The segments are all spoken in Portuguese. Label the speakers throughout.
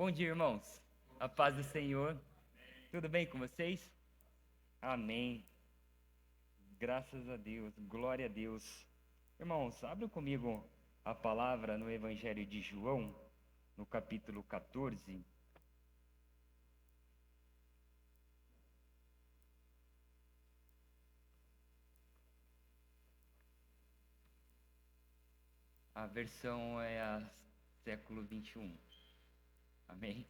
Speaker 1: Bom dia, irmãos. A paz do Senhor. Tudo bem com vocês? Amém. Graças a Deus. Glória a Deus. Irmãos, abre comigo a palavra no Evangelho de João, no capítulo 14. A versão é a século 21. Amém?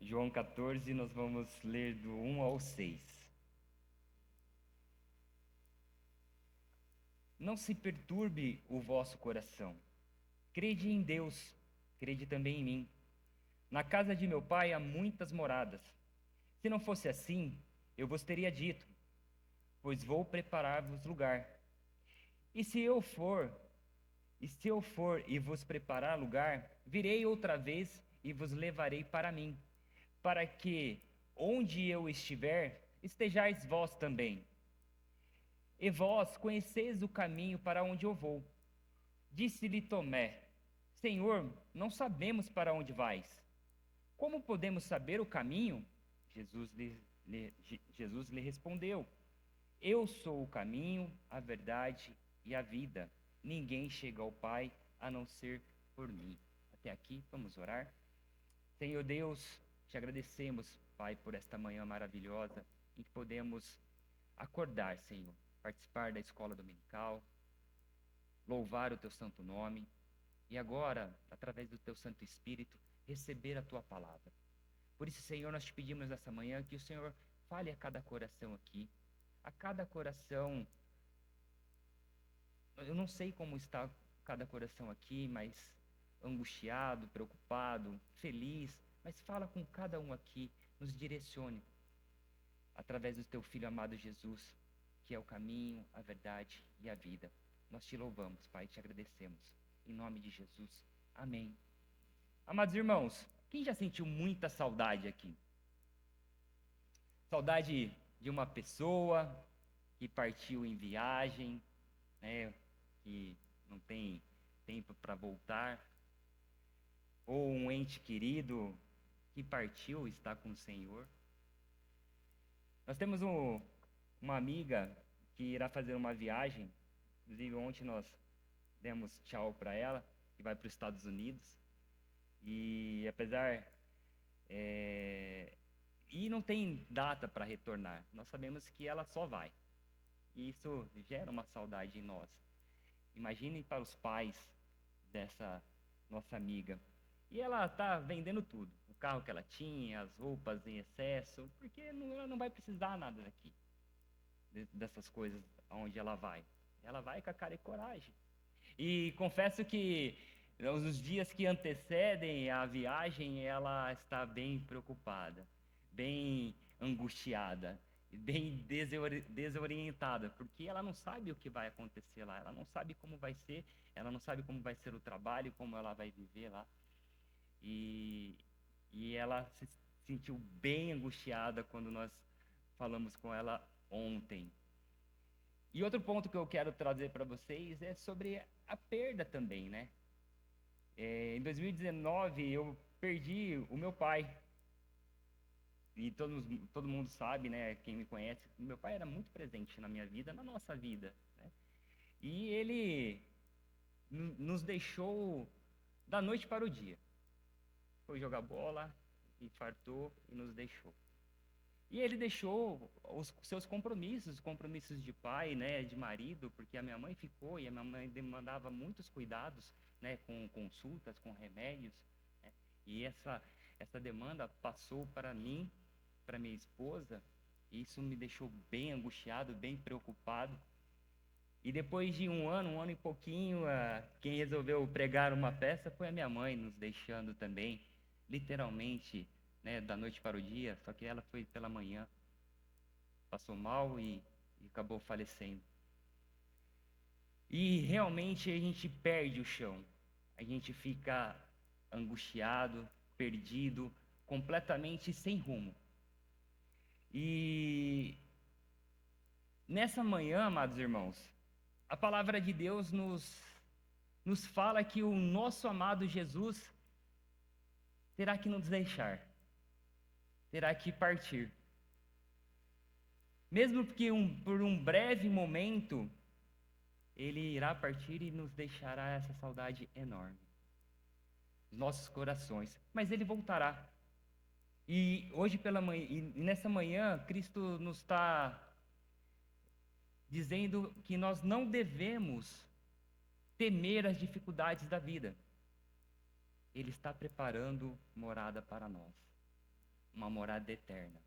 Speaker 1: João 14, nós vamos ler do 1 ao 6. Não se perturbe o vosso coração. Crede em Deus, crede também em mim. Na casa de meu pai há muitas moradas. Se não fosse assim, eu vos teria dito, pois vou preparar-vos lugar. E se eu for e vos preparar lugar, virei outra vez e vos levarei para mim, para que onde eu estiver, estejais vós também. E vós conheceis o caminho para onde eu vou. Disse-lhe Tomé: Senhor, não sabemos para onde vais. Como podemos saber o caminho? Jesus lhe respondeu: Eu sou o caminho, a verdade e a vida. Ninguém chega ao Pai a não ser por mim. Até aqui, vamos orar. Senhor Deus, te agradecemos, Pai, por esta manhã maravilhosa em que podemos acordar, Senhor, participar da escola dominical, louvar o teu santo nome e agora, através do teu Santo Espírito, receber a tua palavra. Por isso, Senhor, nós te pedimos nessa manhã que o Senhor fale a cada coração aqui, a cada coração. Eu não sei como está cada coração aqui, mas angustiado, preocupado, feliz, mas fala com cada um aqui, nos direcione através do teu Filho amado Jesus, que é o caminho, a verdade e a vida. Nós te louvamos, Pai, te agradecemos. Em nome de Jesus. Amém. Amados irmãos, quem já sentiu muita saudade aqui? Saudade de uma pessoa que partiu em viagem, né, que não tem tempo para voltar, ou um ente querido que partiu e está com o Senhor. Nós temos uma amiga que irá fazer uma viagem, inclusive ontem nós demos tchau para ela, que vai para os Estados Unidos, e apesar e não tem data para retornar, nós sabemos que ela só vai, e isso gera uma saudade em nós. Imaginem para os pais dessa nossa amiga. E ela está vendendo tudo. O carro que ela tinha, as roupas em excesso, porque ela não vai precisar nada daqui, dessas coisas aonde ela vai. Ela vai com a cara e coragem. E confesso que nos dias que antecedem a viagem, ela está bem preocupada, bem angustiada, bem desorientada, porque ela não sabe o que vai acontecer lá, ela não sabe como vai ser, ela não sabe como vai ser o trabalho, como ela vai viver lá. E, e ela se sentiu bem angustiada quando nós falamos com ela ontem. E outro ponto que eu quero trazer para vocês é sobre a perda também, né? Em 2019 eu perdi o meu pai. E todo mundo sabe, né? Quem me conhece, meu pai era muito presente na minha vida, na nossa vida, né? E ele nos deixou da noite para o dia. Foi jogar bola, infartou e nos deixou. E ele deixou os seus compromissos, os compromissos de pai, né, de marido, porque a minha mãe ficou e a minha mãe demandava muitos cuidados, né, com consultas, com remédios, né, e essa demanda passou para mim, para minha esposa, e isso me deixou bem angustiado, bem preocupado. E depois de um ano e pouquinho, quem resolveu pregar uma peça foi a minha mãe, nos deixando também, literalmente, né, da noite para o dia, só que ela foi pela manhã, passou mal e acabou falecendo. E realmente a gente perde o chão, a gente fica angustiado, perdido, completamente sem rumo. E nessa manhã, amados irmãos, a palavra de Deus nos nos fala que o nosso amado Jesus terá que nos deixar, terá que partir. Mesmo que por um breve momento, ele irá partir e nos deixará essa saudade enorme, nos nossos corações, mas ele voltará. E hoje pela manhã, e nessa manhã, Cristo nos está dizendo que nós não devemos temer as dificuldades da vida. Ele está preparando morada para nós, uma morada eterna.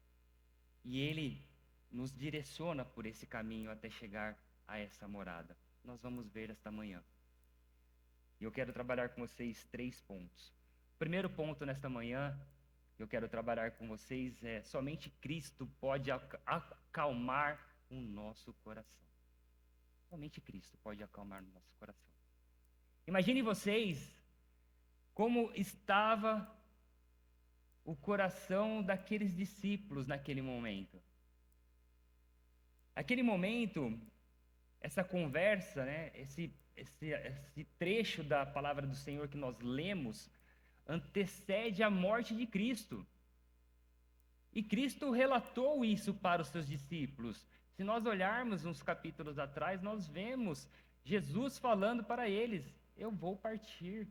Speaker 1: E Ele nos direciona por esse caminho até chegar a essa morada. Nós vamos ver esta manhã. E eu quero trabalhar com vocês 3 pontos. O primeiro ponto nesta manhã que eu quero trabalhar com vocês é: somente Cristo pode acalmar o nosso coração. Somente Cristo pode acalmar o nosso coração. Imagine vocês como estava o coração daqueles discípulos naquele momento. Aquele momento, essa conversa, né, esse trecho da palavra do Senhor que nós lemos, antecede a morte de Cristo. E Cristo relatou isso para os seus discípulos. Se nós olharmos uns capítulos atrás, nós vemos Jesus falando para eles: eu vou partir.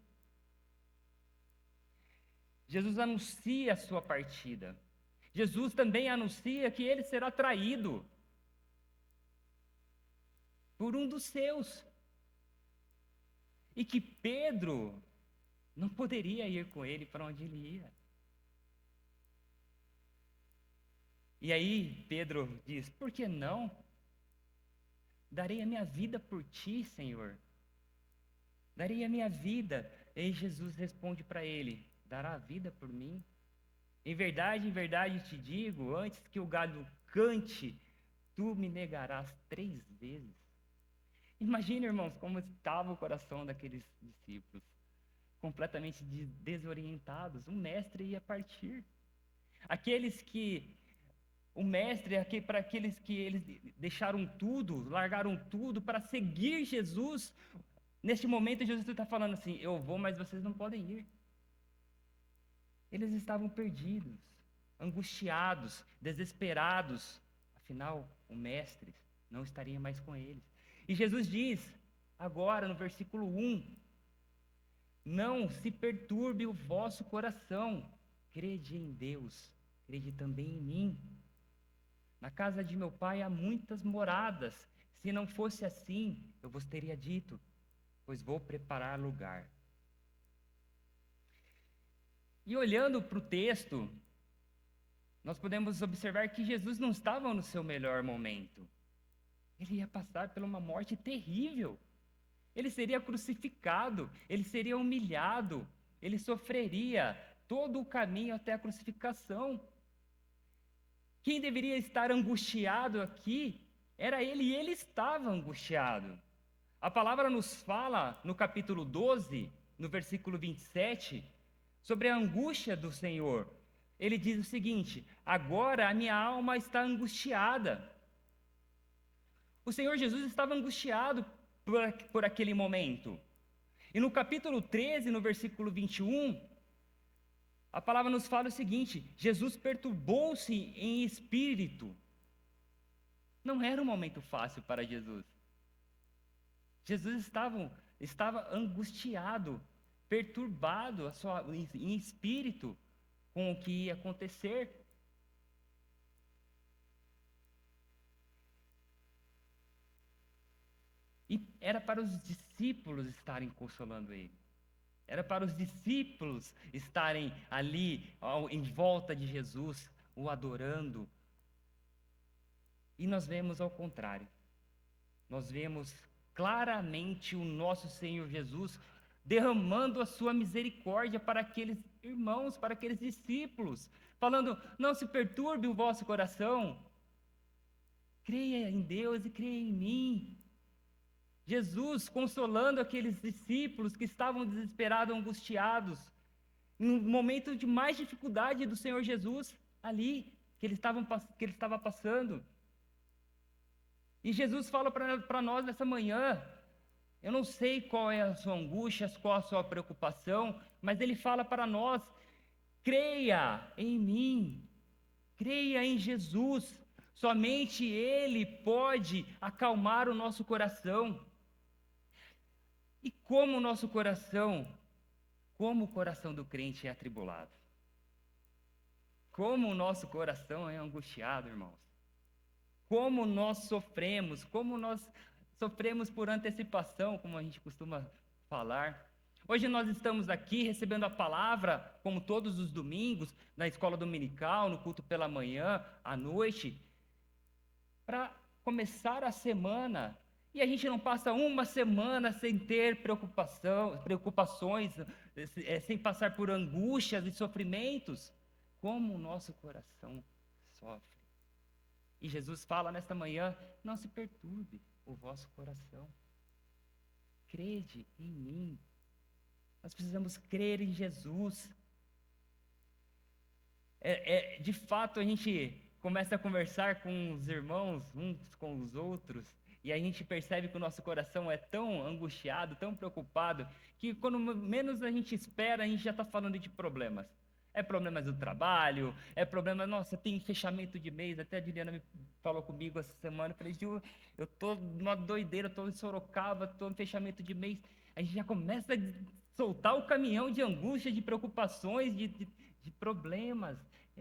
Speaker 1: Jesus anuncia a sua partida. Jesus também anuncia que ele será traído por um dos seus. E que Pedro não poderia ir com ele para onde ele ia. E aí Pedro diz: por que não? Darei a minha vida por ti, Senhor. Darei a minha vida. E Jesus responde para ele: dará a vida por mim? Em verdade te digo, antes que o galo cante, tu me negarás 3 vezes. Imagina, irmãos, como estava o coração daqueles discípulos, completamente desorientados. O mestre ia partir. Para aqueles que eles deixaram tudo, largaram tudo para seguir Jesus, neste momento Jesus está falando assim: eu vou, mas vocês não podem ir. Eles estavam perdidos, angustiados, desesperados. Afinal, o mestre não estaria mais com eles. E Jesus diz, agora no versículo 1, não se perturbe o vosso coração, crede em Deus, crede também em mim. Na casa de meu pai há muitas moradas, se não fosse assim, eu vos teria dito, pois vou preparar lugar. E olhando para o texto, nós podemos observar que Jesus não estava no seu melhor momento. Ele ia passar por uma morte terrível. Ele seria crucificado, ele seria humilhado, ele sofreria todo o caminho até a crucificação. Quem deveria estar angustiado aqui era ele, e ele estava angustiado. A palavra nos fala no capítulo 12, no versículo 27, sobre a angústia do Senhor. Ele diz o seguinte: agora a minha alma está angustiada. O Senhor Jesus estava angustiado por aquele momento. E no capítulo 13, no versículo 21, a palavra nos fala o seguinte: Jesus perturbou-se em espírito. Não era um momento fácil para Jesus. Jesus estava angustiado, perturbado em espírito com o que ia acontecer. E era para os discípulos estarem consolando ele. Era para os discípulos estarem ali em volta de Jesus, o adorando. E nós vemos ao contrário. Nós vemos claramente o nosso Senhor Jesus derramando a sua misericórdia para aqueles irmãos, para aqueles discípulos, falando: não se perturbe o vosso coração, creia em Deus e creia em mim. Jesus consolando aqueles discípulos que estavam desesperados, angustiados, no momento de mais dificuldade do Senhor Jesus, ali, que ele estava passando. E Jesus fala para nós nessa manhã: Eu não sei qual é a sua angústia, qual a sua preocupação, mas ele fala para nós: creia em mim, creia em Jesus. Somente Ele pode acalmar o nosso coração. E como o coração do crente é atribulado, como o nosso coração é angustiado, irmãos. Como nós sofremos por antecipação, como a gente costuma falar. Hoje nós estamos aqui recebendo a palavra, como todos os domingos, na escola dominical, no culto pela manhã, à noite, para começar a semana. E a gente não passa uma semana sem ter preocupações, sem passar por angústias e sofrimentos. Como o nosso coração sofre. E Jesus fala nesta manhã: não se perturbe o vosso coração. Crede em mim. Nós precisamos crer em Jesus. De fato, a gente começa a conversar com os irmãos, uns com os outros, e a gente percebe que o nosso coração é tão angustiado, tão preocupado, que quando menos a gente espera, a gente já está falando de problemas. É problemas do trabalho, é problema, nossa, tem fechamento de mês, até a Juliana me falou comigo essa semana, eu falei: Gil, eu tô numa doideira, tô em Sorocaba, tô em fechamento de mês. A gente já começa a soltar o caminhão de angústia, de preocupações, de problemas.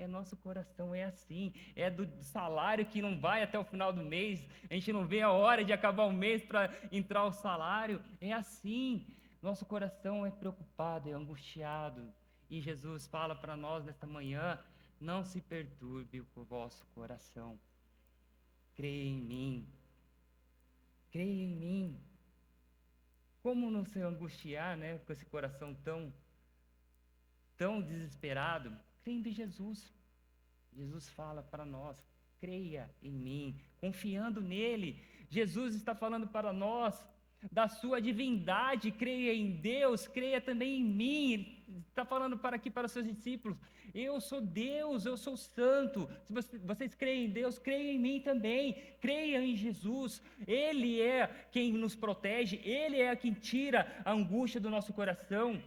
Speaker 1: Nosso coração é assim, é do salário que não vai até o final do mês, a gente não vê a hora de acabar o mês para entrar o salário, é assim, nosso coração é preocupado, é angustiado, e Jesus fala para nós nesta manhã: não se perturbe o vosso coração, creia em mim, creia em mim. Como não se angustiar, né, com esse coração tão desesperado? Crendo em Jesus. Jesus fala para nós: creia em mim, confiando nele. Jesus está falando para nós da sua divindade: creia em Deus, creia também em mim. Está falando para os seus discípulos: eu sou Deus, eu sou santo. Se vocês creem em Deus, creiam em mim também. Creiam em Jesus. Ele é quem nos protege, Ele é quem tira a angústia do nosso coração.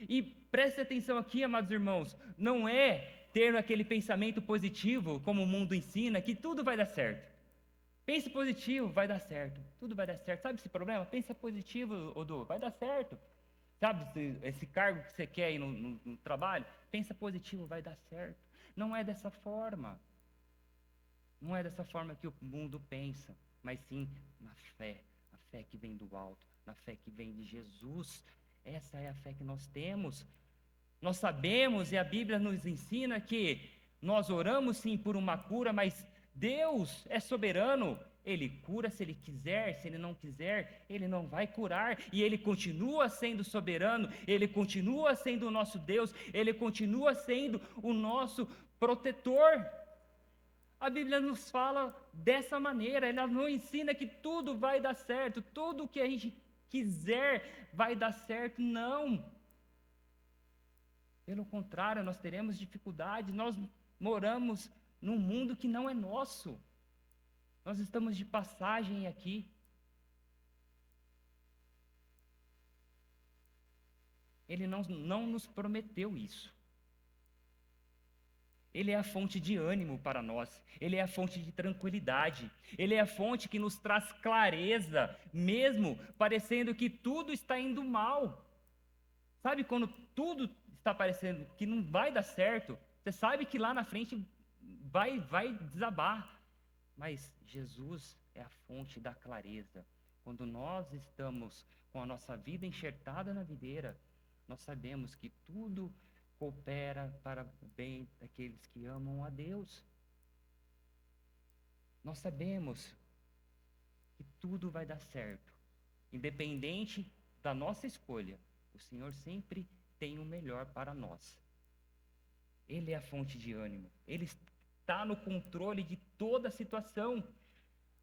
Speaker 1: E preste atenção aqui, amados irmãos, não é ter aquele pensamento positivo, como o mundo ensina, que tudo vai dar certo. Pense positivo, vai dar certo. Tudo vai dar certo. Sabe esse problema? Pensa positivo, Odu, vai dar certo. Sabe esse cargo que você quer aí no trabalho? Pensa positivo, vai dar certo. Não é dessa forma. Não é dessa forma que o mundo pensa, mas sim na fé. A fé que vem do alto, na fé que vem de Jesus. Essa é a fé que nós temos. Nós sabemos, e a Bíblia nos ensina, que nós oramos sim por uma cura, mas Deus é soberano. Ele cura se Ele quiser, se Ele não quiser, Ele não vai curar. E Ele continua sendo soberano, Ele continua sendo o nosso Deus, Ele continua sendo o nosso protetor. A Bíblia nos fala dessa maneira, ela nos ensina que tudo vai dar certo, tudo o que a gente quiser vai dar certo. Não. Pelo contrário, nós teremos dificuldade, nós moramos num mundo que não é nosso. Nós estamos de passagem aqui. Ele não nos prometeu isso. Ele é a fonte de ânimo para nós, Ele é a fonte de tranquilidade, Ele é a fonte que nos traz clareza, mesmo parecendo que tudo está indo mal. Sabe quando tudo está parecendo que não vai dar certo? Você sabe que lá na frente vai desabar. Mas Jesus é a fonte da clareza. Quando nós estamos com a nossa vida enxertada na videira, nós sabemos que tudo coopera para o bem daqueles que amam a Deus. Nós sabemos que tudo vai dar certo, independente da nossa escolha. O Senhor sempre tem o melhor para nós. Ele é a fonte de ânimo. Ele está no controle de toda a situação.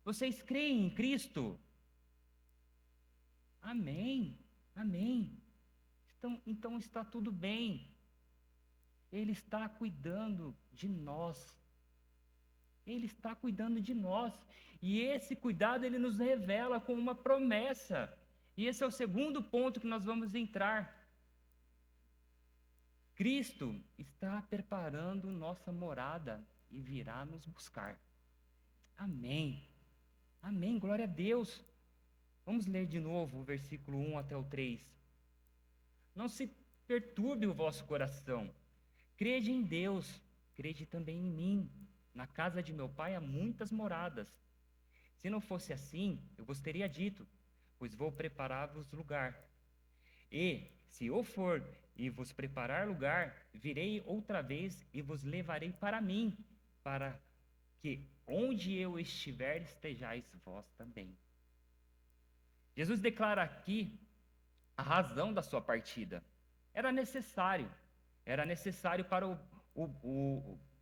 Speaker 1: Vocês creem em Cristo? Amém. Amém. Então está tudo bem. Ele está cuidando de nós. Ele está cuidando de nós. E esse cuidado Ele nos revela com uma promessa. E esse é o segundo ponto que nós vamos entrar. Cristo está preparando nossa morada e virá nos buscar. Amém. Amém. Glória a Deus. Vamos ler de novo o versículo 1 até o 3. Não se perturbe o vosso coração. Crede em Deus, crede também em mim. Na casa de meu pai há muitas moradas. Se não fosse assim, eu vos teria dito, pois vou preparar-vos lugar. E, se eu for e vos preparar lugar, virei outra vez e vos levarei para mim, para que onde eu estiver estejais vós também. Jesus declara aqui a razão da sua partida. Era necessário para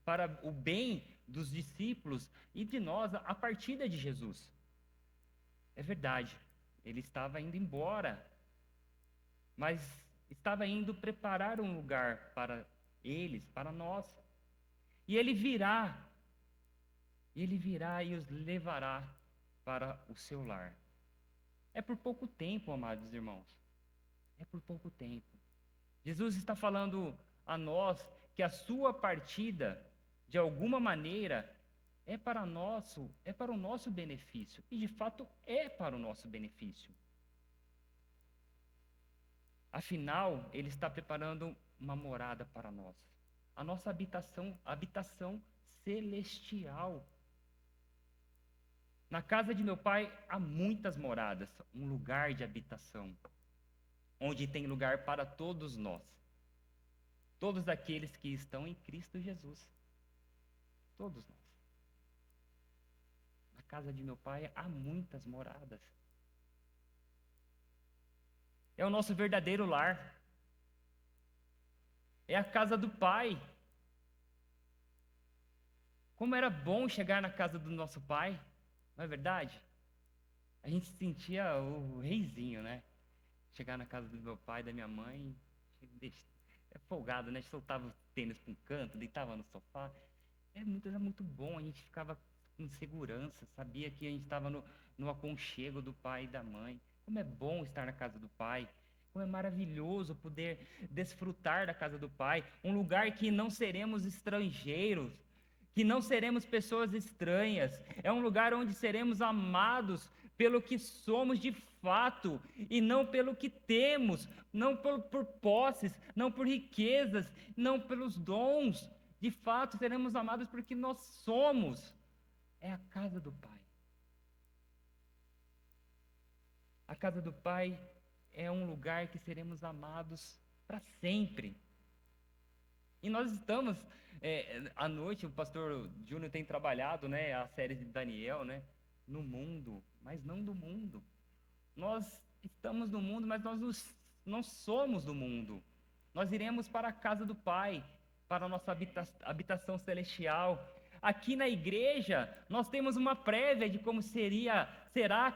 Speaker 1: para o bem dos discípulos e de nós a partida de Jesus. É verdade, ele estava indo embora, mas estava indo preparar um lugar para eles, para nós. E ele virá e os levará para o seu lar. É por pouco tempo, amados irmãos. É por pouco tempo. Jesus está falando a nós que a sua partida, de alguma maneira, é para o nosso benefício. E de fato é para o nosso benefício. Afinal, ele está preparando uma morada para nós. A nossa habitação celestial. Na casa de meu pai há muitas moradas, um lugar de habitação, onde tem lugar para todos nós. Todos aqueles que estão em Cristo Jesus. Todos nós. Na casa de meu pai há muitas moradas. É o nosso verdadeiro lar. É a casa do Pai. Como era bom chegar na casa do nosso Pai, não é verdade? A gente se sentia o reizinho, né? Chegar na casa do meu pai, da minha mãe, é folgado, né? Soltava os tênis para um canto, deitava no sofá. Era muito bom, a gente ficava com segurança, sabia que a gente estava no aconchego do pai e da mãe. Como é bom estar na casa do Pai. Como é maravilhoso poder desfrutar da casa do Pai. Um lugar que não seremos estrangeiros, que não seremos pessoas estranhas. É um lugar onde seremos amados pelo que somos de fato e não pelo que temos, não por posses, não por riquezas, não pelos dons. De fato, seremos amados porque nós somos. É a casa do Pai. A casa do Pai é um lugar que seremos amados para sempre. E nós estamos, à noite, o pastor Júnior tem trabalhado, né, a série de Daniel, né, no mundo, mas não do mundo. Nós estamos no mundo, mas nós não somos do mundo. Nós iremos para a casa do Pai, para a nossa habitação celestial. Aqui na igreja, nós temos uma prévia de como será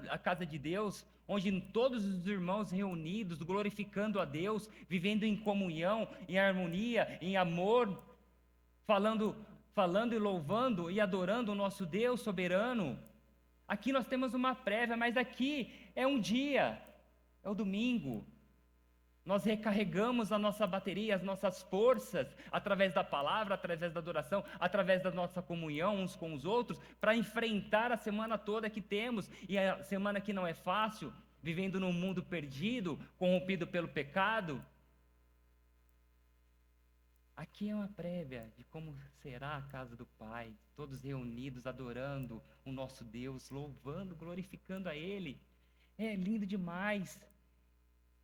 Speaker 1: a casa de Deus, onde todos os irmãos reunidos, glorificando a Deus, vivendo em comunhão, em harmonia, em amor, falando e louvando e adorando o nosso Deus soberano. Aqui nós temos uma prévia, mas aqui é um dia, é o domingo. Nós recarregamos a nossa bateria, as nossas forças, através da palavra, através da adoração, através da nossa comunhão uns com os outros, para enfrentar a semana toda que temos, e a semana que não é fácil, vivendo num mundo perdido, corrompido pelo pecado. Aqui é uma prévia de como será a casa do Pai, todos reunidos, adorando o nosso Deus, louvando, glorificando a Ele. É lindo demais.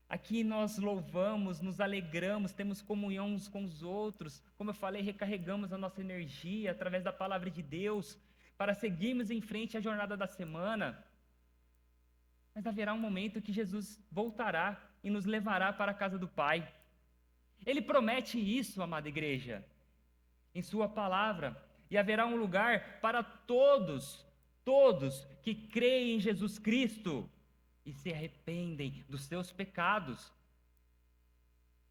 Speaker 1: Aqui nós louvamos, nos alegramos, temos comunhão uns com os outros. Como eu falei, recarregamos a nossa energia através da palavra de Deus para seguirmos em frente à jornada da semana. Mas haverá um momento que Jesus voltará e nos levará para a casa do Pai. Ele promete isso, amada igreja, em sua palavra. E haverá um lugar para todos que creem em Jesus Cristo e se arrependem dos seus pecados.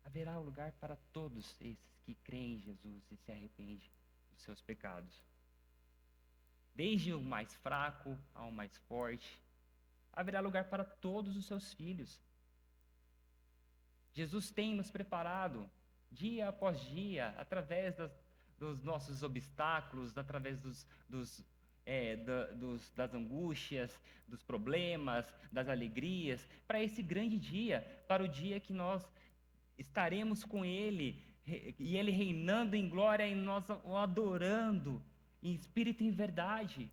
Speaker 1: Haverá um lugar para todos esses que creem em Jesus e se arrependem dos seus pecados. Desde o mais fraco ao mais forte, haverá lugar para todos os seus filhos. Jesus tem nos preparado, dia após dia, através dos nossos obstáculos, através das angústias, dos problemas, das alegrias, para esse grande dia, para o dia que nós estaremos com Ele, e Ele reinando em glória e nós o adorando em espírito e em verdade.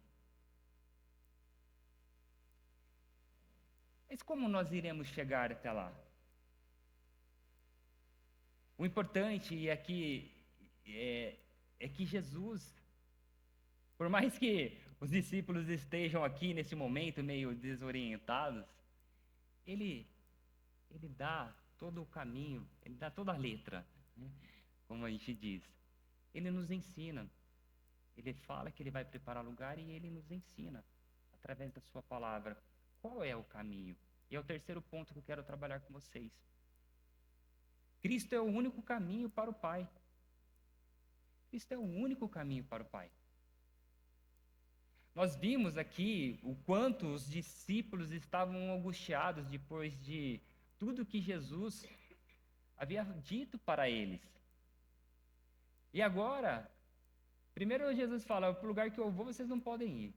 Speaker 1: Mas como nós iremos chegar até lá? O importante aqui é que Jesus, por mais que os discípulos estejam aqui nesse momento meio desorientados, ele dá todo o caminho, ele dá toda a letra, né? Como a gente diz. Ele nos ensina. Ele fala que ele vai preparar lugar e ele nos ensina, através da sua palavra, qual é o caminho. E é o terceiro ponto que eu quero trabalhar com vocês. Cristo é o único caminho para o Pai. Cristo é o único caminho para o Pai. Nós vimos aqui o quanto os discípulos estavam angustiados depois de tudo que Jesus havia dito para eles. E agora, primeiro Jesus fala, para o lugar que eu vou, vocês não podem ir.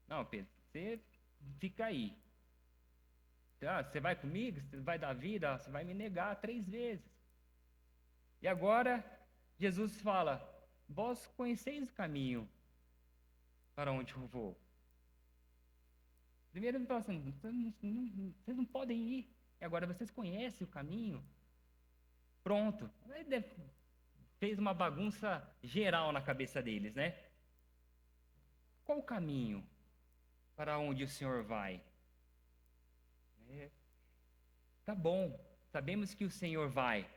Speaker 1: Não, Pedro, você fica aí. Você vai comigo? Você vai dar vida? Você vai me negar 3 vezes. E agora, Jesus fala, vós conheceis o caminho para onde eu vou. Primeiro ele fala assim, vocês não podem ir. E agora vocês conhecem o caminho. Pronto. Ele fez uma bagunça geral na cabeça deles, né? Qual o caminho para onde o Senhor vai? Tá bom, sabemos que o Senhor vai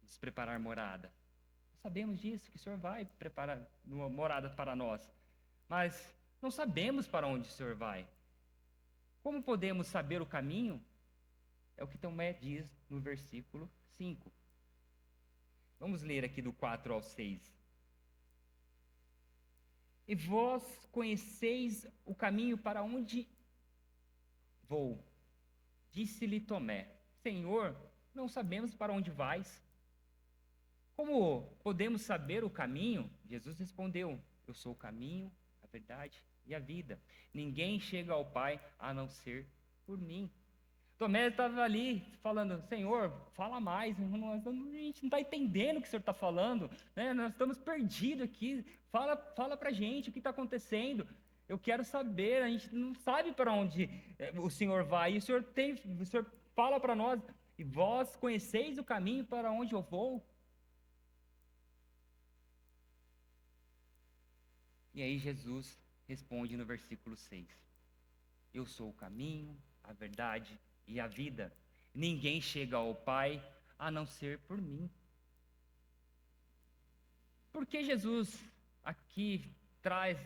Speaker 1: nos preparar morada. Sabemos disso, que o Senhor vai preparar uma morada para nós. Mas não sabemos para onde o Senhor vai. Como podemos saber o caminho? É o que Tomé diz no versículo 5. Vamos ler aqui do 4 ao 6. E vós conheceis o caminho para onde vou. Disse-lhe Tomé, Senhor, não sabemos para onde vais. Como podemos saber o caminho? Jesus respondeu, eu sou o caminho, a verdade e a vida. Ninguém chega ao Pai a não ser por mim. Tomé estava ali falando, Senhor, fala mais, a gente não está entendendo o que o Senhor está falando, né? Nós estamos perdidos aqui, fala para a gente o que está acontecendo. Eu quero saber, a gente não sabe para onde o Senhor vai, e o Senhor fala para nós, e vós conheceis o caminho para onde eu vou? E aí Jesus responde no versículo 6, eu sou o caminho, a verdade e a vida. Ninguém chega ao Pai a não ser por mim. Por que Jesus aqui traz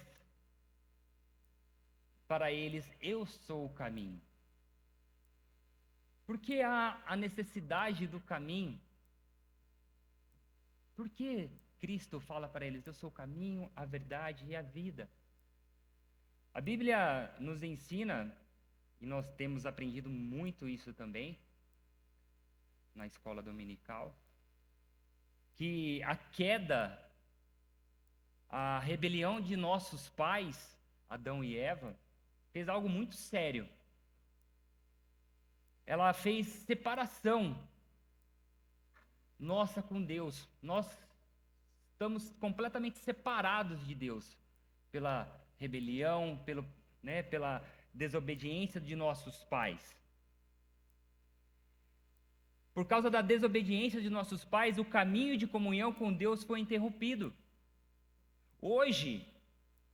Speaker 1: para eles, eu sou o caminho? Por que há a necessidade do caminho? Por que Cristo fala para eles, eu sou o caminho, a verdade e a vida? A Bíblia nos ensina, e nós temos aprendido muito isso também, na escola dominical, que a queda, a rebelião de nossos pais, Adão e Eva, fez algo muito sério. Ela fez separação nossa com Deus. Nós estamos completamente separados de Deus pela rebelião, pela desobediência de nossos pais. Por causa da desobediência de nossos pais, o caminho de comunhão com Deus foi interrompido. Hoje,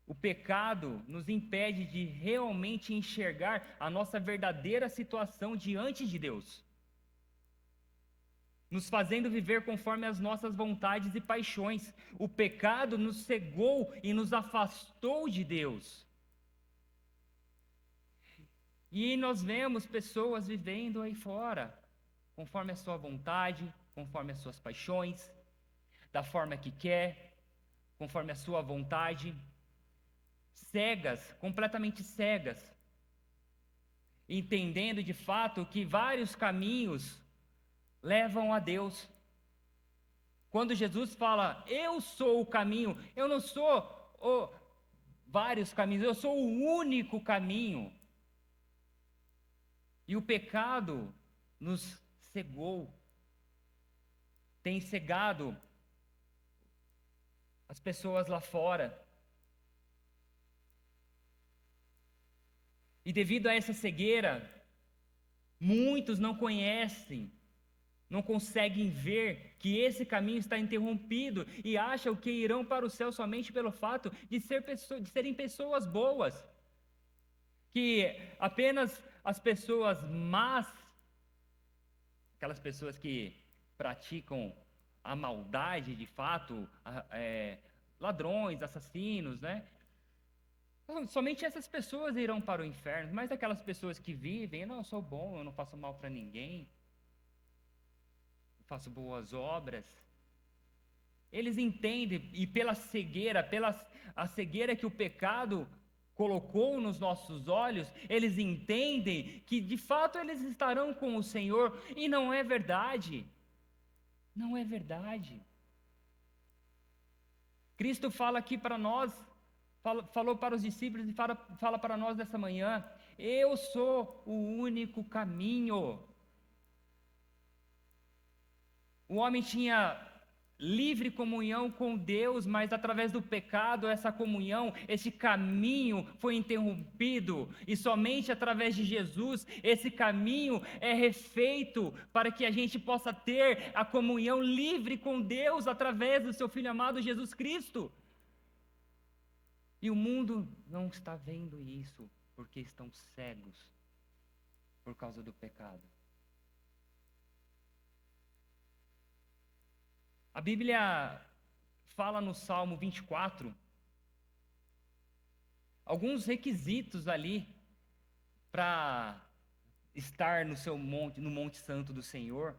Speaker 1: o pecado nos impede de realmente enxergar a nossa verdadeira situação diante de Deus, nos fazendo viver conforme as nossas vontades e paixões. O pecado nos cegou e nos afastou de Deus. E nós vemos pessoas vivendo aí fora, conforme a sua vontade, conforme as suas paixões, da forma que quer, conforme a sua vontade, cegas, completamente cegas. entendendo de fato que vários caminhos levam a Deus. Quando Jesus fala, eu sou o caminho, eu não sou vários caminhos, eu sou o único caminho. E o pecado nos cegou, tem cegado as pessoas lá fora. E devido a essa cegueira, muitos não conhecem, não conseguem ver que esse caminho está interrompido e acham que irão para o céu somente pelo fato de serem pessoas boas. Que apenas as pessoas más, aquelas pessoas que praticam a maldade de fato, ladrões, assassinos, né? Somente essas pessoas irão para o inferno, mas aquelas pessoas que vivem, não, eu sou bom, eu não faço mal para ninguém, eu faço boas obras. Eles entendem, e pela cegueira, a cegueira que o pecado colocou nos nossos olhos, eles entendem que de fato eles estarão com o Senhor, e não é verdade. Não é verdade. Cristo fala aqui para nós, falou para os discípulos e fala para nós nessa manhã: eu sou o único caminho. O homem tinha livre comunhão com Deus, mas através do pecado, essa comunhão, esse caminho foi interrompido, e somente através de Jesus, esse caminho é refeito para que a gente possa ter a comunhão livre com Deus através do seu Filho amado Jesus Cristo. E o mundo não está vendo isso, porque estão cegos por causa do pecado. A Bíblia fala no Salmo 24 alguns requisitos ali para estar no seu monte, no Monte Santo do Senhor.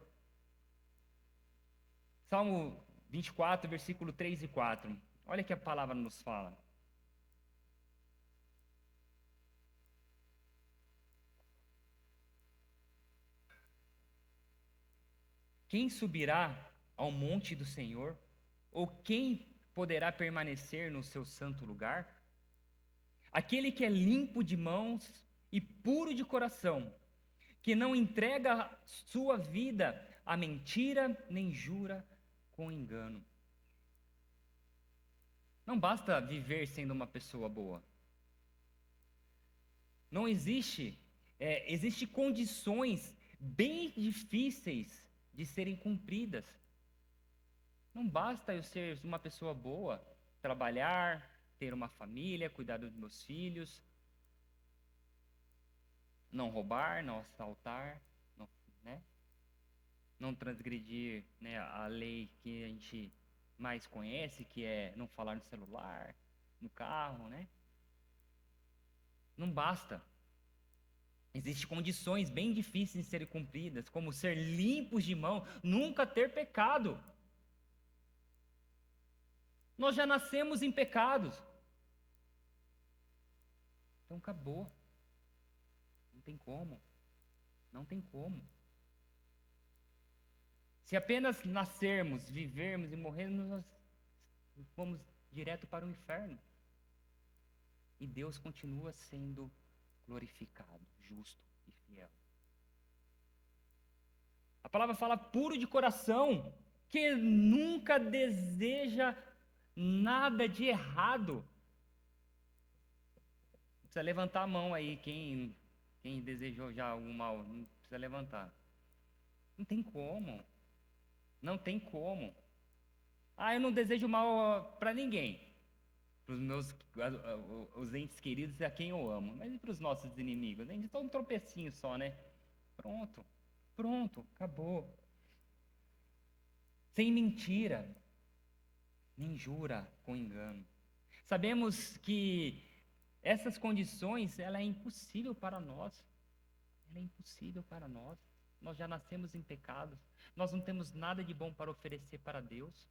Speaker 1: Salmo 24, versículo 3 e 4. Olha que a palavra nos fala. Quem subirá ao monte do Senhor? Ou quem poderá permanecer no seu santo lugar? Aquele que é limpo de mãos e puro de coração, que não entrega sua vida à mentira, nem jura com engano. Não basta viver sendo uma pessoa boa. Não existe condições bem difíceis de serem cumpridas. Não basta eu ser uma pessoa boa, trabalhar, ter uma família, cuidar dos meus filhos, não roubar, não assaltar, não transgredir, né, a lei que a gente mais conhece, que é não falar no celular, no carro, né? Não basta. Existem condições bem difíceis de serem cumpridas, como ser limpos de mão, nunca ter pecado. Nós já nascemos em pecados. Então acabou. Não tem como. Não tem como. Se apenas nascermos, vivermos e morrermos, nós vamos direto para o inferno. E Deus continua sendo glorificado, justo e fiel. A palavra fala puro de coração, que nunca deseja nada de errado. Precisa levantar a mão aí, quem desejou já algum mal, não precisa levantar. Não tem como. Não tem como. Eu não desejo mal para ninguém. Para os meus os entes queridos, a quem eu amo. Mas e para os nossos inimigos? A gente só um tropecinho só, né? Pronto, acabou. Sem mentira, nem jura com engano. Sabemos que essas condições, ela é impossível para nós. Ela é impossível para nós. Nós já nascemos em pecados. Nós não temos nada de bom para oferecer para Deus.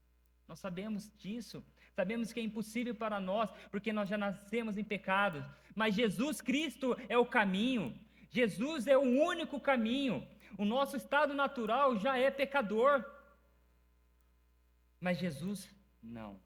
Speaker 1: Nós sabemos disso. Sabemos que é impossível para nós, porque nós já nascemos em pecados. Mas Jesus Cristo é o caminho. Jesus é o único caminho. O nosso estado natural já é pecador. Mas Jesus, não.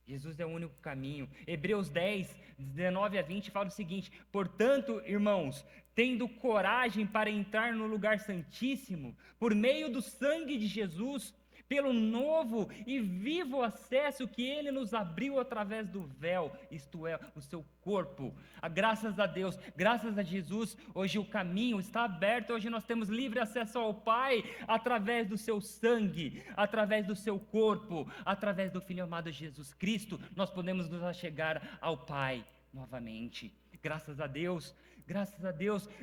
Speaker 1: Jesus é o único caminho. Hebreus 10, 19 a 20 fala o seguinte: portanto, irmãos, tendo coragem para entrar no lugar santíssimo, por meio do sangue de Jesus, pelo novo e vivo acesso que ele nos abriu através do véu, isto é, o seu corpo. Graças a Deus, graças a Jesus, hoje o caminho está aberto, hoje nós temos livre acesso ao Pai, através do seu sangue, através do seu corpo, através do Filho amado Jesus Cristo, nós podemos nos achegar ao Pai novamente. Graças a Deus,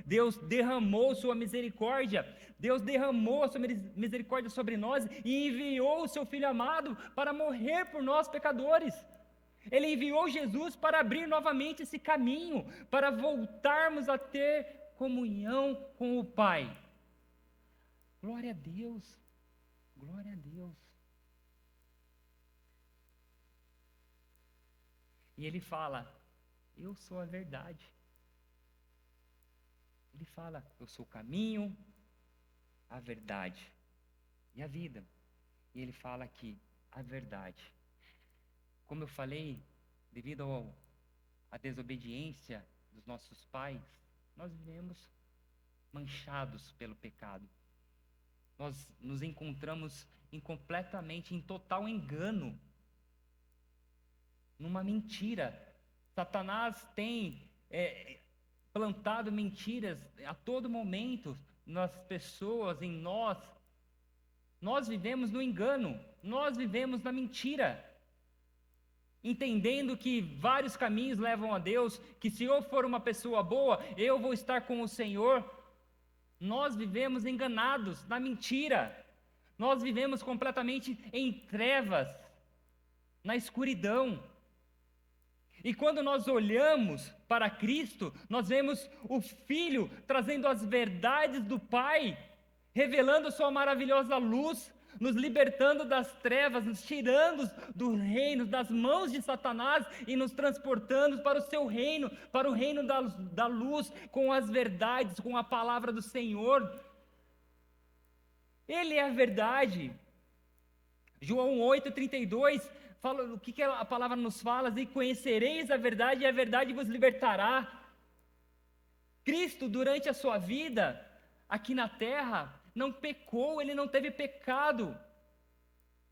Speaker 1: Deus derramou sua misericórdia, Deus derramou a sua misericórdia sobre nós e enviou o seu Filho amado para morrer por nós pecadores. Ele enviou Jesus para abrir novamente esse caminho, para voltarmos a ter comunhão com o Pai. Glória a Deus, glória a Deus. E ele fala: eu sou a verdade. Ele fala: eu sou o caminho, a verdade e a vida. E ele fala aqui, a verdade. Como eu falei, devido à desobediência dos nossos pais, nós vivemos manchados pelo pecado. Nós nos encontramos completamente em total engano, numa mentira. Satanás tem plantado mentiras a todo momento nas pessoas, em nós. Nós vivemos no engano, nós vivemos na mentira, entendendo que vários caminhos levam a Deus, que se eu for uma pessoa boa, eu vou estar com o Senhor. Nós vivemos enganados na mentira, nós vivemos completamente em trevas, na escuridão. E quando nós olhamos para Cristo, nós vemos o Filho trazendo as verdades do Pai, revelando sua maravilhosa luz, nos libertando das trevas, nos tirando do reino, das mãos de Satanás e nos transportando para o seu reino, para o reino da luz, com as verdades, com a palavra do Senhor. Ele é a verdade. João 8,32 fala o que a palavra nos fala: e conhecereis a verdade, e a verdade vos libertará. Cristo, durante a sua vida aqui na terra, não pecou, ele não teve pecado,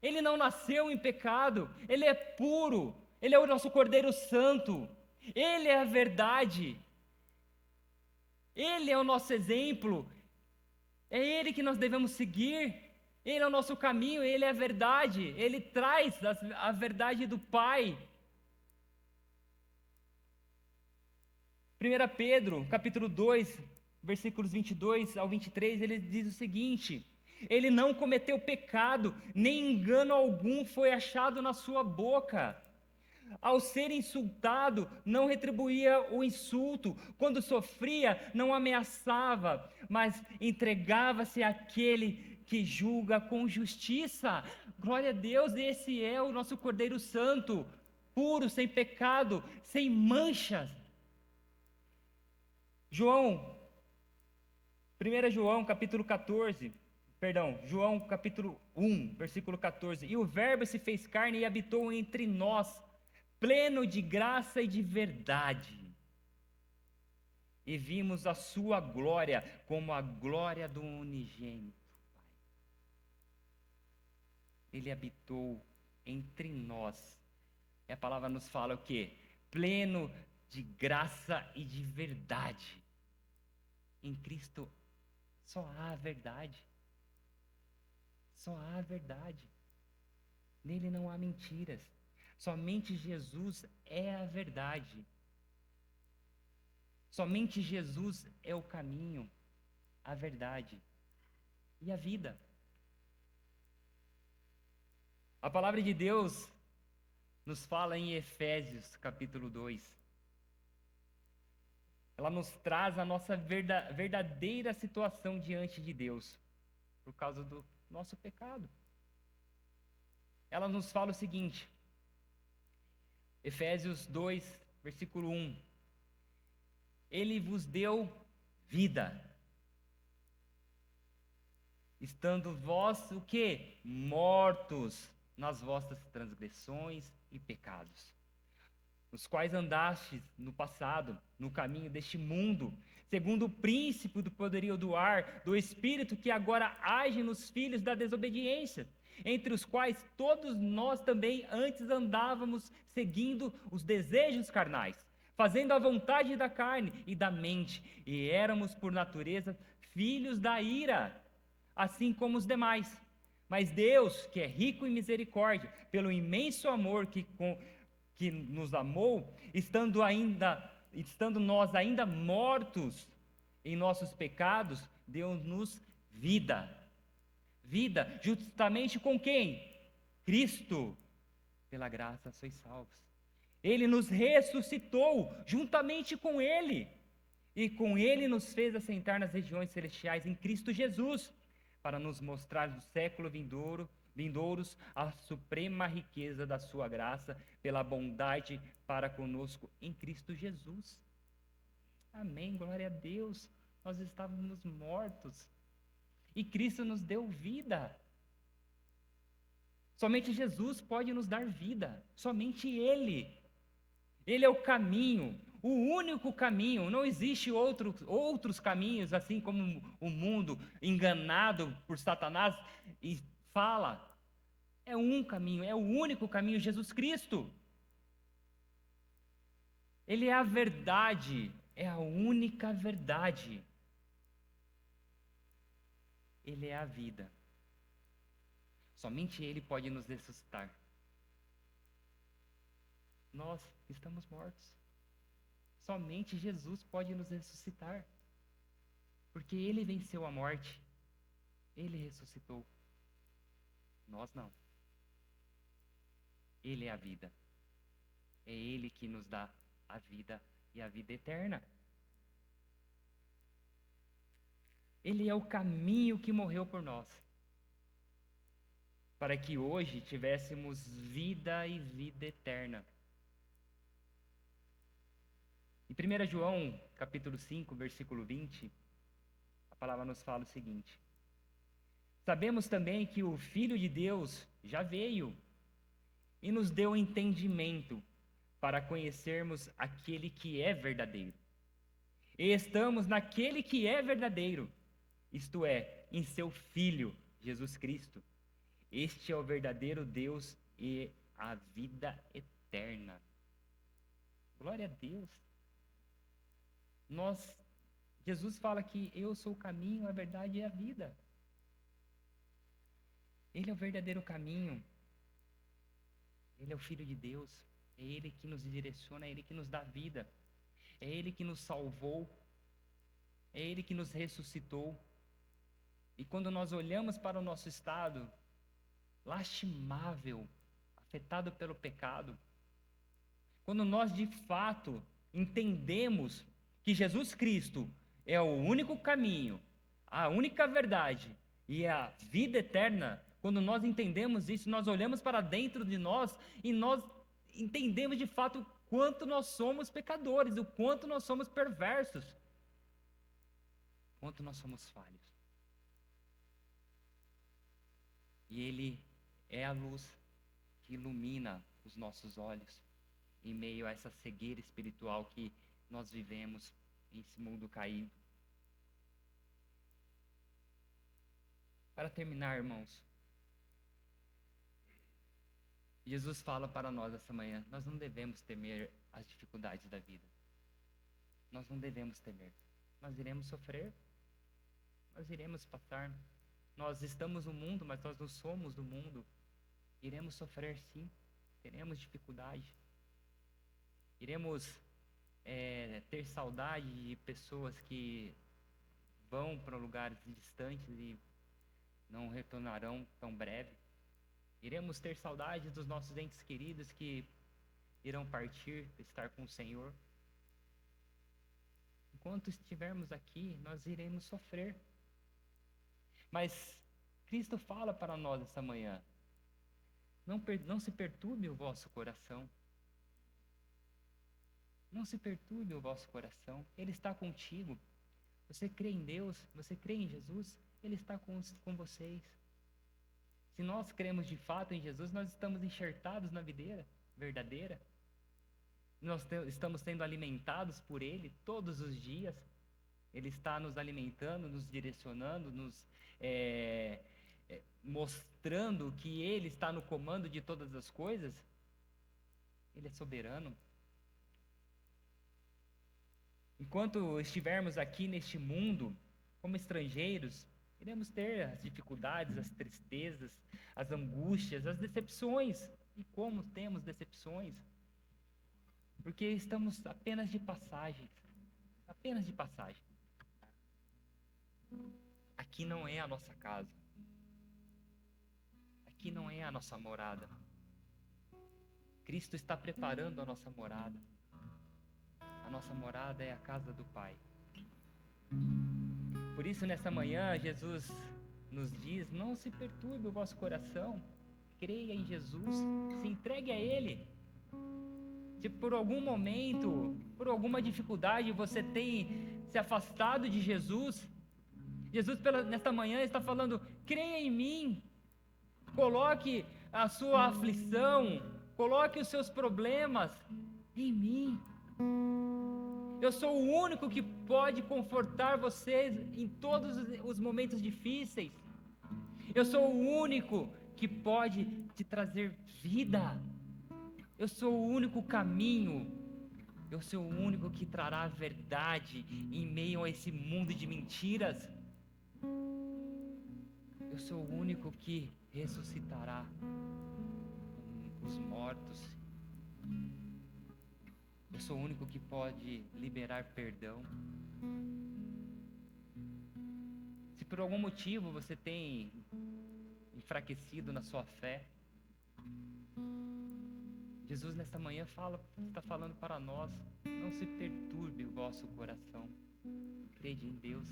Speaker 1: ele não nasceu em pecado, ele é puro, ele é o nosso Cordeiro Santo, ele é a verdade, ele é o nosso exemplo, é ele que nós devemos seguir, ele é o nosso caminho, ele é a verdade, ele traz a verdade do Pai. 1 Pedro, capítulo 2, versículos 22 ao 23, ele diz o seguinte: ele não cometeu pecado, nem engano algum foi achado na sua boca. Ao ser insultado, não retribuía o insulto. Quando sofria, não ameaçava, mas entregava-se àquele que julga com justiça. Glória a Deus, esse é o nosso Cordeiro Santo, puro, sem pecado, sem manchas. João capítulo 1, versículo 14. E o Verbo se fez carne e habitou entre nós, pleno de graça e de verdade. E vimos a sua glória como a glória do unigênito Pai. Ele habitou entre nós. E a palavra nos fala o quê? Pleno de graça e de verdade. Em Cristo só há a verdade. Só há a verdade. Nele não há mentiras. Somente Jesus é a verdade. Somente Jesus é o caminho, a verdade e a vida. A palavra de Deus nos fala em Efésios capítulo 2. Ela nos traz a nossa verdadeira situação diante de Deus, por causa do nosso pecado. Ela nos fala o seguinte, Efésios 2, versículo 1. Ele vos deu vida. Estando vós, o quê? Mortos nas vossas transgressões e pecados, os quais andastes no passado, no caminho deste mundo, segundo o príncipe do poderio do ar, do espírito que agora age nos filhos da desobediência, entre os quais todos nós também antes andávamos seguindo os desejos carnais, fazendo a vontade da carne e da mente, e éramos por natureza filhos da ira, assim como os demais. Mas Deus, que é rico em misericórdia, pelo imenso amor que nos amou, estando nós ainda mortos em nossos pecados, deu-nos vida. Vida, justamente com quem? Cristo. Pela graça sois salvos. Ele nos ressuscitou juntamente com Ele, e com Ele nos fez assentar nas regiões celestiais em Cristo Jesus, para nos mostrar no século vindouros a suprema riqueza da sua graça, pela bondade para conosco em Cristo Jesus. Amém, glória a Deus. Nós estávamos mortos e Cristo nos deu vida. Somente Jesus pode nos dar vida, somente Ele. Ele é o caminho, o único caminho. Não existe outros caminhos, assim como o mundo enganado por Satanás e fala. É um caminho, é o único caminho, Jesus Cristo. Ele é a verdade, é a única verdade. Ele é a vida. Somente Ele pode nos ressuscitar. Nós estamos mortos. Somente Jesus pode nos ressuscitar. Porque Ele venceu a morte. Ele ressuscitou. Nós não. Ele é a vida. É Ele que nos dá a vida e a vida eterna. Ele é o caminho que morreu por nós, para que hoje tivéssemos vida e vida eterna. Em 1 João, capítulo 5, versículo 20, a palavra nos fala o seguinte: sabemos também que o Filho de Deus já veio e nos deu entendimento para conhecermos aquele que é verdadeiro. E estamos naquele que é verdadeiro, isto é, em seu Filho, Jesus Cristo. Este é o verdadeiro Deus e a vida eterna. Glória a Deus. Jesus fala que eu sou o caminho, a verdade e a vida. Ele é o verdadeiro caminho. Ele é o Filho de Deus. É Ele que nos direciona, é Ele que nos dá vida. É Ele que nos salvou. É Ele que nos ressuscitou. E quando nós olhamos para o nosso estado lastimável, afetado pelo pecado, quando nós de fato entendemos que Jesus Cristo é o único caminho, a única verdade e a vida eterna, quando nós entendemos isso, nós olhamos para dentro de nós e nós entendemos de fato o quanto nós somos pecadores, o quanto nós somos perversos, o quanto nós somos falhos. E Ele é a luz que ilumina os nossos olhos em meio a essa cegueira espiritual que nós vivemos nesse mundo caído. Para terminar, irmãos, Jesus fala para nós essa manhã: nós não devemos temer as dificuldades da vida. Nós não devemos temer. Nós iremos sofrer. Nós iremos passar. Nós estamos no mundo, mas nós não somos do mundo. Iremos sofrer, sim. Teremos dificuldade. Iremos ter saudade de pessoas que vão para lugares distantes e não retornarão tão breve. Iremos ter saudade dos nossos entes queridos que irão partir, estar com o Senhor. Enquanto estivermos aqui, nós iremos sofrer. Mas Cristo fala para nós essa manhã: não se perturbe o vosso coração. Não se perturbe o vosso coração. Ele está contigo. Você crê em Deus? Você crê em Jesus? Ele está com vocês. Se nós cremos de fato em Jesus, nós estamos enxertados na videira verdadeira. Nós estamos sendo alimentados por Ele todos os dias. Ele está nos alimentando, nos direcionando, nos mostrando que Ele está no comando de todas as coisas. Ele é soberano. Enquanto estivermos aqui neste mundo, como estrangeiros, iremos ter as dificuldades, as tristezas, as angústias, as decepções. E como temos decepções? Porque estamos apenas de passagem. Apenas de passagem. Aqui não é a nossa casa. Aqui não é a nossa morada. Cristo está preparando a nossa morada. A nossa morada é a casa do Pai. Por isso, nessa manhã, Jesus nos diz: não se perturbe o vosso coração. Creia em Jesus. Se entregue a Ele. Se por algum momento, por alguma dificuldade, você tem se afastado de Jesus, Jesus nesta manhã está falando: creia em mim. Coloque a sua aflição, coloque os seus problemas em mim. Eu sou o único que pode confortar vocês em todos os momentos difíceis. Eu sou o único que pode te trazer vida. Eu sou o único caminho. Eu sou o único que trará a verdade em meio a esse mundo de mentiras. Eu sou o único que ressuscitará os mortos. Eu sou o único que pode liberar perdão. Se por algum motivo você tem enfraquecido na sua fé, Jesus nesta manhã está falando para nós: não se perturbe o vosso coração. Crede em Deus,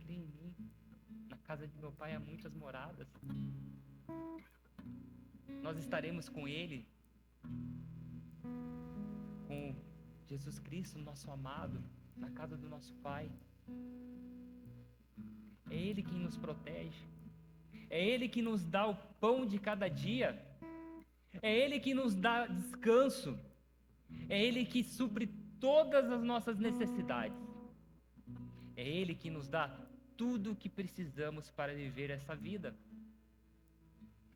Speaker 1: crê em mim. Na casa de meu Pai há muitas moradas. Nós estaremos com Ele, com Jesus Cristo, nosso amado, na casa do nosso Pai. É Ele quem nos protege. É Ele que nos dá o pão de cada dia. É Ele que nos dá descanso. É Ele que supre todas as nossas necessidades. É Ele que nos dá tudo o que precisamos para viver essa vida.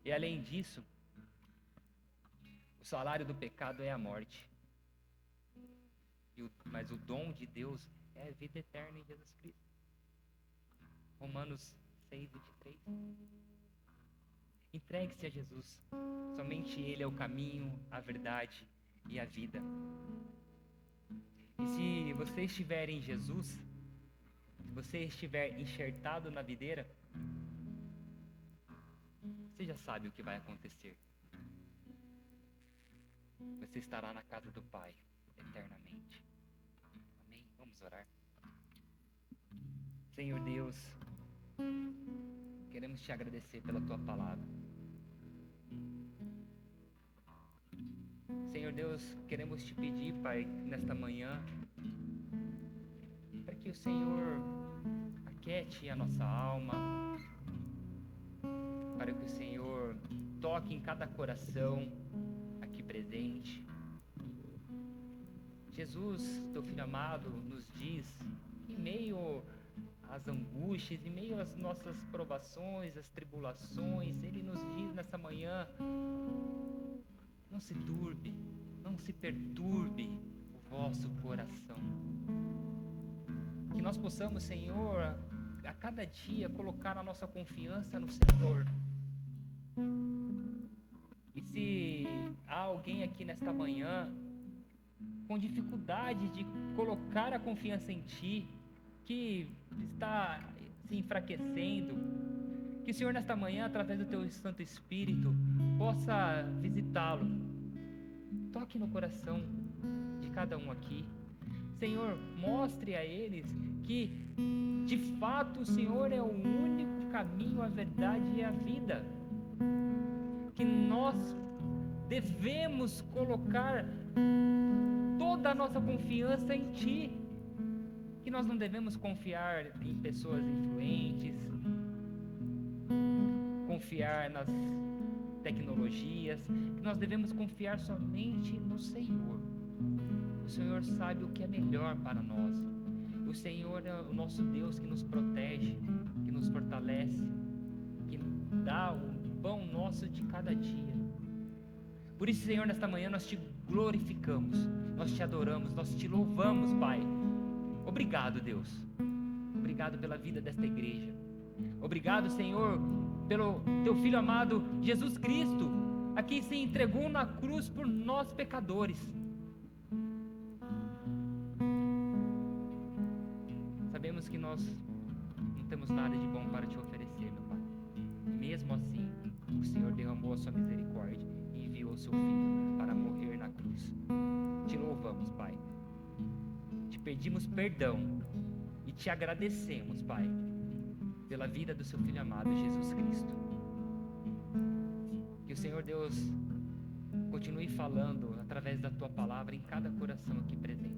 Speaker 1: E além disso, o salário do pecado é a morte. Mas o dom de Deus é a vida eterna em Jesus Cristo. Romanos 6:23. Entregue-se a Jesus. Somente Ele é o caminho, a verdade e a vida. E se você estiver em Jesus, se você estiver enxertado na videira, você já sabe o que vai acontecer. Você estará na casa do Pai eternamente. Amém? Vamos orar. Senhor Deus, queremos te agradecer pela tua palavra. Senhor Deus, queremos te pedir, Pai, nesta manhã, para que o Senhor aquete a nossa alma, para que o Senhor toque em cada coração aqui presente. Jesus, teu Filho amado, nos diz, em meio às angústias, em meio às nossas provações, às tribulações, Ele nos diz nessa manhã: não se turbe, não se perturbe o vosso coração. Que nós possamos, Senhor, a cada dia colocar a nossa confiança no Senhor. E se há alguém aqui nesta manhã com dificuldade de colocar a confiança em Ti, que está se enfraquecendo, que o Senhor nesta manhã, através do Teu Santo Espírito, possa visitá-lo. Toque no coração de cada um aqui. Senhor, mostre a eles que, de fato, o Senhor é o único caminho, a verdade e a vida. Que nós devemos colocar toda a nossa confiança em Ti. Que que nós não devemos confiar em pessoas influentes, confiar nas tecnologias, que nós devemos confiar somente no Senhor. O Senhor sabe o que é melhor para nós. O Senhor é o nosso Deus que nos protege, que nos fortalece, que dá o pão nosso de cada dia. Por isso, Senhor, nesta manhã nós te glorificamos, nós te adoramos, nós te louvamos, Pai. Obrigado, Deus. Obrigado pela vida desta igreja. Obrigado, Senhor, pelo teu Filho amado Jesus Cristo, a quem se entregou na cruz por nós pecadores. Sabemos que nós não temos nada de bom para te oferecer, meu Pai. Mesmo assim, o Senhor derramou a sua misericórdia e enviou o seu Filho para morrer na cruz. Te louvamos, Pai. Te pedimos perdão e te agradecemos, Pai, pela vida do seu Filho amado, Jesus Cristo. Que o Senhor Deus continue falando através da tua palavra em cada coração aqui presente.